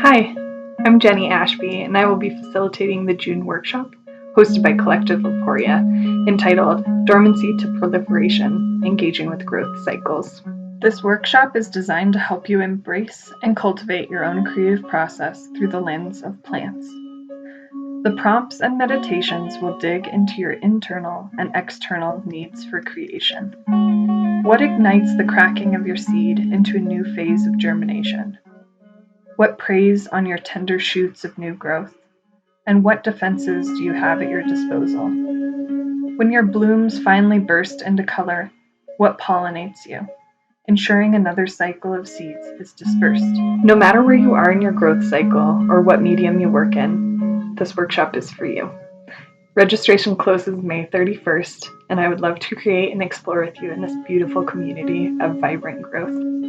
Hi, I'm Jenni Ashby, and I will be facilitating the June workshop hosted by collective.aporia entitled Dormancy to Proliferation, Engaging with Growth Cycles. This workshop is designed to help you embrace and cultivate your own creative process through the lens of plants. The prompts and meditations will dig into your internal and external needs for creation. What ignites the cracking of your seed into a new phase of germination? What preys on your tender shoots of new growth? And what defenses do you have at your disposal? When your blooms finally burst into color, what pollinates you, ensuring another cycle of seeds is dispersed? No matter where you are in your growth cycle or what medium you work in, this workshop is for you. Registration closes May 31st, and I would love to create and explore with you in this beautiful community of vibrant growth.